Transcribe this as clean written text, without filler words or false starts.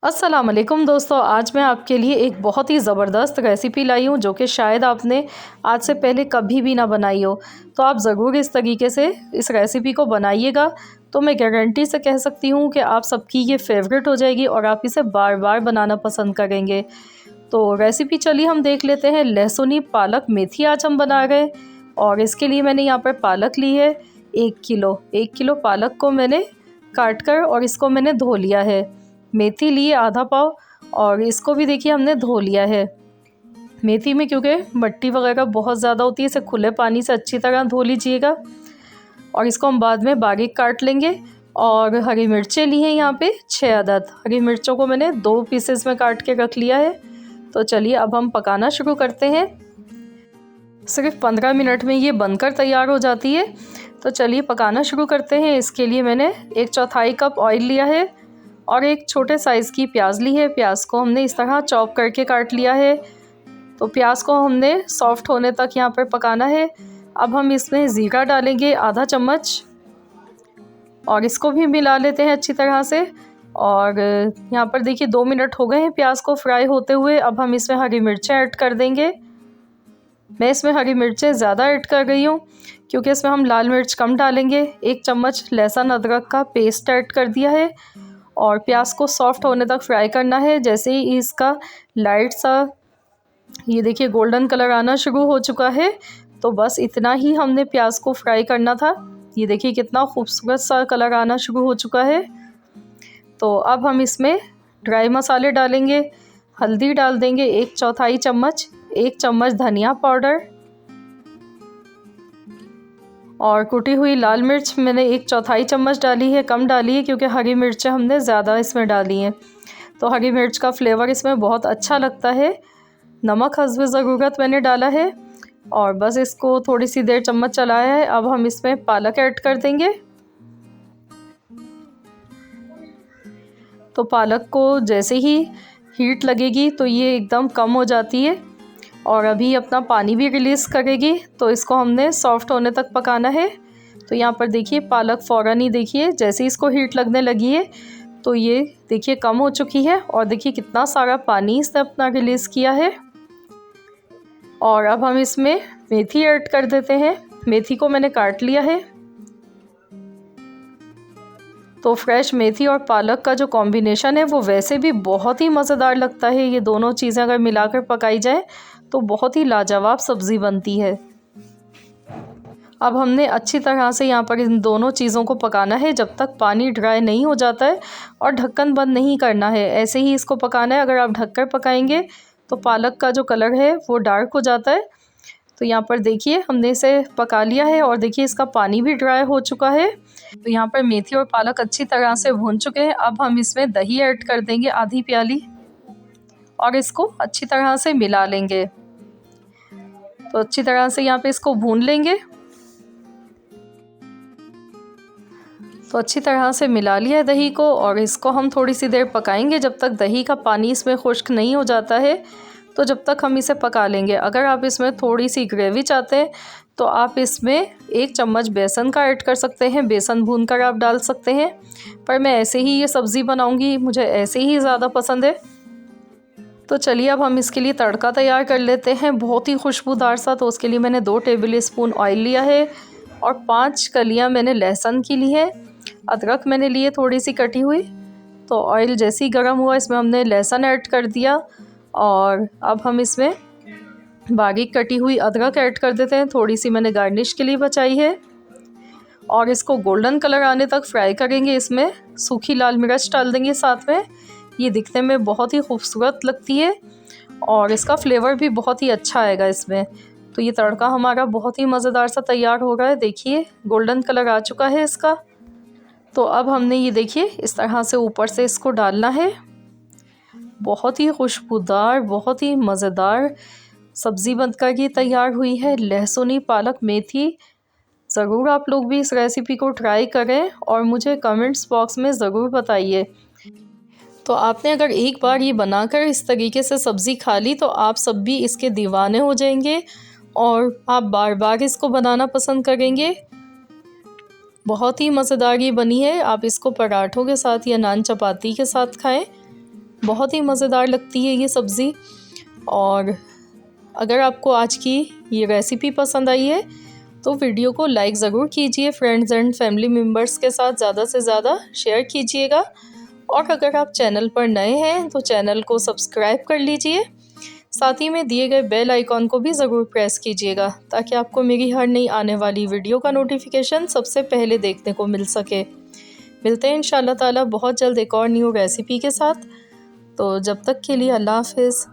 अस्सलाम वालेकुम दोस्तों, आज मैं आपके लिए एक बहुत ही ज़बरदस्त रेसिपी लाई हूँ जो कि शायद आपने आज से पहले कभी भी ना बनाई हो। तो आप ज़रूर इस तरीके से इस रेसिपी को बनाइएगा, तो मैं गारंटी से कह सकती हूँ कि आप सबकी ये फेवरेट हो जाएगी और आप इसे बार बार बनाना पसंद करेंगे। तो रेसिपी चलिए हम देख लेते हैं। लहसुनी पालक मेथी आज हम बना रहे हैं और इसके लिए मैंने यहाँ पर पालक ली है 1 किलो। 1 किलो पालक को मैंने काट कर और इसको मैंने धो लिया है। मेथी लिए आधा पाव और इसको भी देखिए हमने धो लिया है। मेथी में क्योंकि मट्टी वगैरह बहुत ज़्यादा होती है, इसे खुले पानी से अच्छी तरह धो लीजिएगा और इसको हम बाद में बारीक काट लेंगे। और हरी मिर्चें ली हैं यहाँ पे 6 अदद। हरी मिर्चों को मैंने 2 पीसेस में काट के रख लिया है। तो चलिए अब हम पकाना शुरू करते हैं। सिर्फ 15 मिनट में ये बनकर तैयार हो जाती है। तो चलिए पकाना शुरू करते हैं। इसके लिए मैंने 1/4 कप ऑयल लिया है और एक छोटे साइज़ की प्याज ली है। प्याज को हमने इस तरह चॉप करके काट लिया है। तो प्याज को हमने सॉफ्ट होने तक यहाँ पर पकाना है। अब हम इसमें ज़ीरा डालेंगे आधा चम्मच और इसको भी मिला लेते हैं अच्छी तरह से। और यहाँ पर देखिए 2 मिनट हो गए हैं प्याज को फ्राई होते हुए। अब हम इसमें हरी मिर्चें ऐड कर देंगे। मैं इसमें हरी मिर्चें ज़्यादा ऐड कर रही हूँ क्योंकि इसमें हम लाल मिर्च कम डालेंगे। 1 चम्मच लहसुन अदरक का पेस्ट ऐड कर दिया है और प्याज को सॉफ्ट होने तक फ्राई करना है। जैसे ही इसका लाइट सा ये देखिए गोल्डन कलर आना शुरू हो चुका है, तो बस इतना ही हमने प्याज को फ्राई करना था। ये देखिए कितना खूबसूरत सा कलर आना शुरू हो चुका है। तो अब हम इसमें ड्राई मसाले डालेंगे। हल्दी डाल देंगे 1/4 चम्मच, 1 चम्मच धनिया पाउडर और कुटी हुई लाल मिर्च मैंने 1/4 चम्मच डाली है। कम डाली है क्योंकि हरी मिर्चें हमने ज़्यादा इसमें डाली हैं, तो हरी मिर्च का फ्लेवर इसमें बहुत अच्छा लगता है। नमक हस्बे ज़रूरत मैंने डाला है और बस इसको थोड़ी सी देर चम्मच चलाया है। अब हम इसमें पालक ऐड कर देंगे। तो पालक को जैसे ही हीट लगेगी तो ये एकदम कम हो जाती है और अभी अपना पानी भी रिलीज़ करेगी। तो इसको हमने सॉफ्ट होने तक पकाना है। तो यहाँ पर देखिए पालक फ़ौरन ही देखिए जैसे इसको हीट लगने लगी है तो ये देखिए कम हो चुकी है और देखिए कितना सारा पानी इसने अपना रिलीज़ किया है। और अब हम इसमें मेथी ऐड कर देते हैं। मेथी को मैंने काट लिया है। तो फ्रेश मेथी और पालक का जो कॉम्बिनेशन है वो वैसे भी बहुत ही मज़ेदार लगता है। ये दोनों चीज़ें अगर मिलाकर पकाई जाए तो बहुत ही लाजवाब सब्ज़ी बनती है। अब हमने अच्छी तरह से यहाँ पर इन दोनों चीज़ों को पकाना है जब तक पानी ड्राई नहीं हो जाता है और ढक्कन बंद नहीं करना है। ऐसे ही इसको पकाना है। अगर आप ढककर पकाएंगे तो पालक का जो कलर है वो डार्क हो जाता है। तो यहाँ पर देखिए हमने इसे पका लिया है और देखिए इसका पानी भी ड्राई हो चुका है। तो यहाँ पर मेथी और पालक अच्छी तरह से भून चुके हैं। अब हम इसमें दही ऐड कर देंगे आधी प्याली और इसको अच्छी तरह से मिला लेंगे। तो अच्छी तरह से यहाँ पे इसको भून लेंगे। तो अच्छी तरह से मिला लिया दही को और इसको हम थोड़ी सी देर पकाएंगे जब तक दही का पानी इसमें खुश्क नहीं हो जाता है। तो जब तक हम इसे पका लेंगे। अगर आप इसमें थोड़ी सी ग्रेवी चाहते हैं तो आप इसमें 1 चम्मच बेसन का ऐड कर सकते हैं। बेसन भून कर आप डाल सकते हैं, पर मैं ऐसे ही ये सब्ज़ी बनाऊंगी, मुझे ऐसे ही ज़्यादा पसंद है। तो चलिए अब हम इसके लिए तड़का तैयार कर लेते हैं बहुत ही खुशबूदार सा। तो उसके लिए मैंने 2 टेबल स्पून ऑयल लिया है और 5 कलियाँ मैंने लहसुन की ली है। अदरक मैंने लिए थोड़ी सी कटी हुई। तो ऑयल जैसे ही गर्म हुआ इसमें हमने लहसुन ऐड कर दिया और अब हम इसमें बारीक कटी हुई अदरक ऐड कर देते हैं। थोड़ी सी मैंने गार्निश के लिए बचाई है और इसको गोल्डन कलर आने तक फ्राई करेंगे। इसमें सूखी लाल मिर्च डाल देंगे साथ में। ये दिखने में बहुत ही खूबसूरत लगती है और इसका फ्लेवर भी बहुत ही अच्छा आएगा इसमें। तो ये तड़का हमारा बहुत ही मज़ेदार सा तैयार हो रहा है। देखिए गोल्डन कलर आ चुका है इसका। तो अब हमने ये देखिए इस तरह से ऊपर से इसको डालना है। बहुत ही खुशबूदार बहुत ही मज़ेदार सब्ज़ी बनकर ये तैयार हुई है। लहसुनी पालक मेथी। ज़रूर आप लोग भी इस रेसिपी को ट्राई करें और मुझे कमेंट्स बॉक्स में ज़रूर बताइए। तो आपने अगर एक बार ये बनाकर इस तरीके से सब्ज़ी खा ली तो आप सब भी इसके दीवाने हो जाएंगे और आप बार बार इसको बनाना पसंद करेंगे। बहुत ही मज़ेदार ये बनी है। आप इसको पराठों के साथ या नान चपाती के साथ खाएं बहुत ही मज़ेदार लगती है ये सब्ज़ी। और अगर आपको आज की ये रेसिपी पसंद आई है तो वीडियो को लाइक ज़रूर कीजिए, फ्रेंड्स एंड फैमिली मेम्बर्स के साथ ज़्यादा से ज़्यादा शेयर कीजिएगा। और अगर आप चैनल पर नए हैं तो चैनल को सब्सक्राइब कर लीजिए, साथ ही में दिए गए बेल आइकॉन को भी ज़रूर प्रेस कीजिएगा ताकि आपको मेरी हर नई आने वाली वीडियो का नोटिफिकेशन सबसे पहले देखने को मिल सके। मिलते हैं इंशाल्लाह ताला बहुत जल्द एक और न्यू रेसिपी के साथ। तो जब तक के लिए अल्लाह हाफ़िज़।